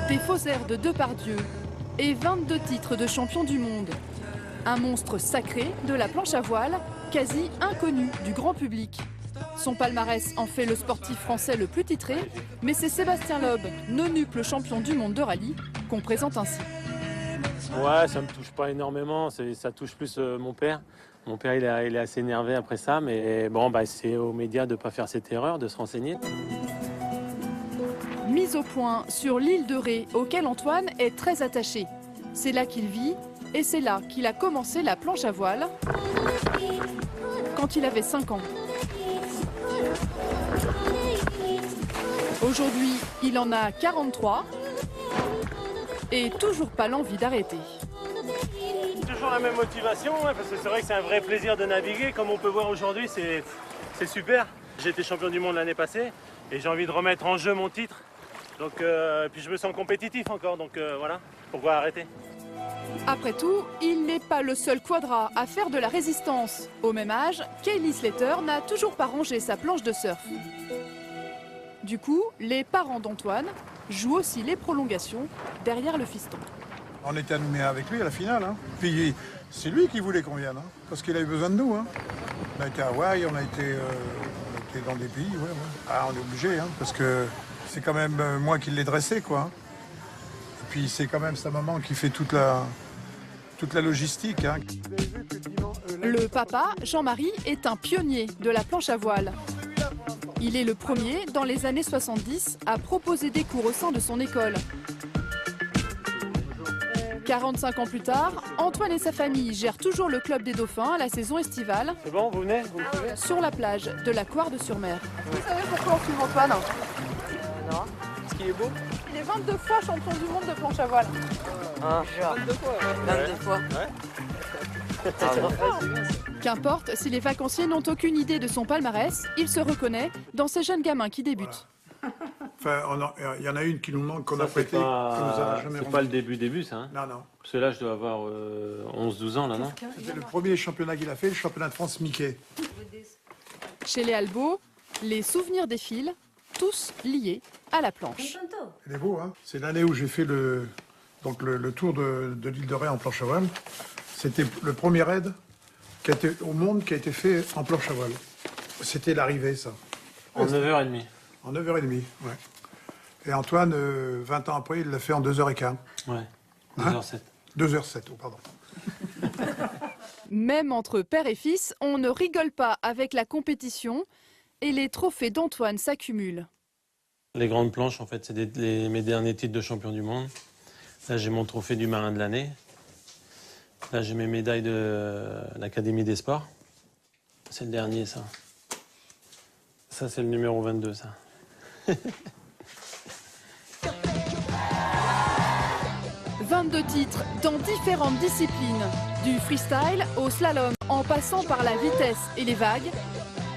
Des faux airs de Depardieu et 22 titres de champion du monde. Un monstre sacré de la planche à voile, quasi inconnu du grand public. Son palmarès en fait le sportif français le plus titré, mais c'est Sébastien Loeb, nonuple champion du monde de rallye, qu'on présente ainsi. Ouais, ça me touche pas énormément, ça touche plus mon père. Mon père, il est assez énervé après ça, mais bon, c'est aux médias de ne pas faire cette erreur, de se renseigner. Mise au point sur l'île de Ré, auquel Antoine est très attaché. C'est là qu'il vit et c'est là qu'il a commencé la planche à voile quand il avait 5 ans. Aujourd'hui, il en a 43 et toujours pas l'envie d'arrêter. Toujours la même motivation, parce que c'est vrai que c'est un vrai plaisir de naviguer. Comme on peut voir aujourd'hui, c'est super. J'ai été champion du monde l'année passée et j'ai envie de remettre en jeu mon titre. Donc, puis je me sens compétitif encore, donc voilà, pourquoi arrêter? Après tout, il n'est pas le seul quadra à faire de la résistance. Au même âge, Kelly Slater n'a toujours pas rangé sa planche de surf. Du coup, les parents d'Antoine jouent aussi les prolongations derrière le fiston. On était animés avec lui à la finale. Hein. Puis c'est lui qui voulait qu'on vienne, hein, parce qu'il avait besoin de nous. Hein. On a été à Hawaï, on a été dans des pays. Ouais. Ah, on est obligé, hein, parce que c'est quand même moi qui l'ai dressé, quoi. Et puis c'est quand même sa maman qui fait toute la logistique. Hein. Le papa, Jean-Marie, est un pionnier de la planche à voile. Il est le premier, dans les années 70, à proposer des cours au sein de son école. 45 ans plus tard, Antoine et sa famille gèrent toujours le club des dauphins à la saison estivale. C'est bon, vous venez, vous me suivez? Sur la plage de la Coire-de-sur-Mer. Vous savez pourquoi on suit Antoine? Non. Parce qu'il est beau? Il est 22 fois champion du monde de planche à voile. Ah, 22 fois. 22 fois. Ouais. Qu'importe si les vacanciers n'ont aucune idée de son palmarès, il se reconnaît dans ces jeunes gamins qui débutent. Voilà. Enfin, il y en a une qui nous manque, qu'on a prêtée, C'est qu'on nous a jamais pas le début, ça. Hein. Non. Parce que là, je dois avoir 11-12 ans, là, non? C'était le premier championnat qu'il a fait, le championnat de France Mickey. Chez les Albo, les souvenirs défilent, tous liés à la planche. Il est beau, hein. C'est l'année où j'ai fait le tour de l'île de Ré en planche à voile. C'était le premier raid au monde qui a été fait en planche à voile. C'était l'arrivée, ça. En 9h30. En 9h30, ouais. Et Antoine, 20 ans après, il l'a fait en 2h15. Ouais, 2h07. 2h07, oh, pardon. Même entre père et fils, on ne rigole pas avec la compétition et les trophées d'Antoine s'accumulent. Les grandes planches, en fait, c'est mes derniers titres de champion du monde. Là, j'ai mon trophée du marin de l'année. Là, j'ai mes médailles de l'Académie des sports. C'est le dernier, ça. Ça, c'est le numéro 22, ça. 22 titres dans différentes disciplines, du freestyle au slalom, en passant par la vitesse et les vagues.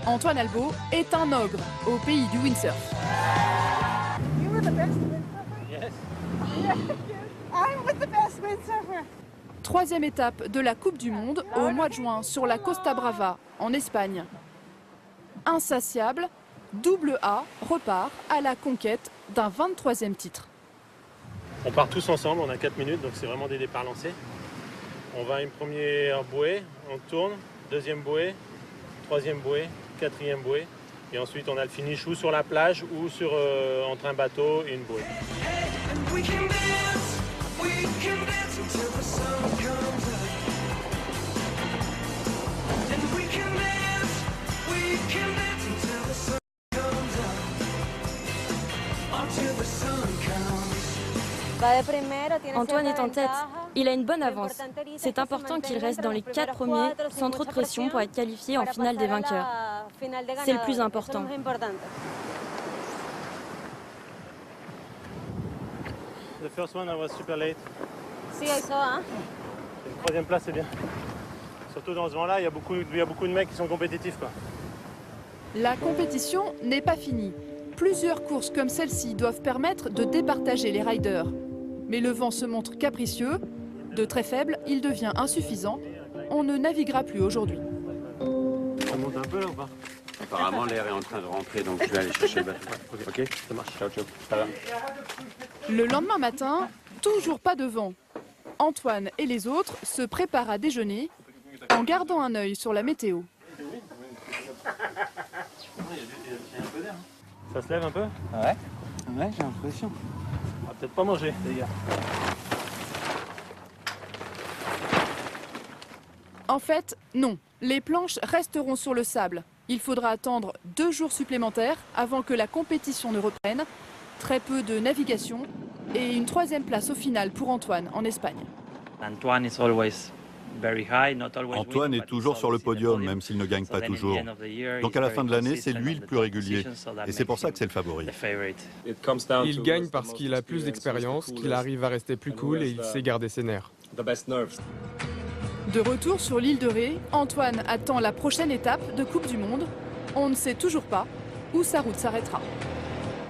Antoine Albo est un ogre au pays du windsurf. Troisième étape de la Coupe du Monde au mois de juin sur la Costa Brava, en Espagne. Insatiable, Double A repart à la conquête d'un 23e titre. On part tous ensemble, on a 4 minutes, donc c'est vraiment des départs lancés. On va à une première bouée, on tourne, deuxième bouée, troisième bouée, quatrième bouée. Et ensuite, on a le finish ou sur la plage ou entre un bateau et une bouée. Antoine est en tête. Il a une bonne avance. C'est important qu'il reste dans les 4 premiers sans trop de pression pour être qualifié en finale des vainqueurs. C'est le plus important. The first one, I was super late. Sí, eso, hein? Une troisième place, c'est bien. Surtout dans ce vent-là, il y a beaucoup de mecs qui sont compétitifs, quoi. La compétition n'est pas finie. Plusieurs courses comme celle-ci doivent permettre de départager les riders. Mais le vent se montre capricieux. De très faible, il devient insuffisant. On ne naviguera plus aujourd'hui. Ça monte un peu là ou pas? Apparemment, l'air est en train de rentrer, donc je vais aller chercher le bateau. Ok, ça marche. Ciao, ciao. Ça va. Le lendemain matin, toujours pas de vent. Antoine et les autres se préparent à déjeuner en gardant un œil sur la météo. Ça se lève un peu? Ouais, j'ai l'impression. On va peut-être pas manger, les gars. En fait, non. Les planches resteront sur le sable. Il faudra attendre 2 jours supplémentaires avant que la compétition ne reprenne. Très peu de navigation et une 3e place au final pour Antoine en Espagne. Antoine est toujours sur le podium, même s'il ne gagne pas toujours. Donc à la fin de l'année, c'est lui le plus régulier. Et c'est pour ça que c'est le favori. Il gagne parce qu'il a plus d'expérience, qu'il arrive à rester plus cool et il sait garder ses nerfs. De retour sur l'île de Ré, Antoine attend la prochaine étape de Coupe du Monde. On ne sait toujours pas où sa route s'arrêtera.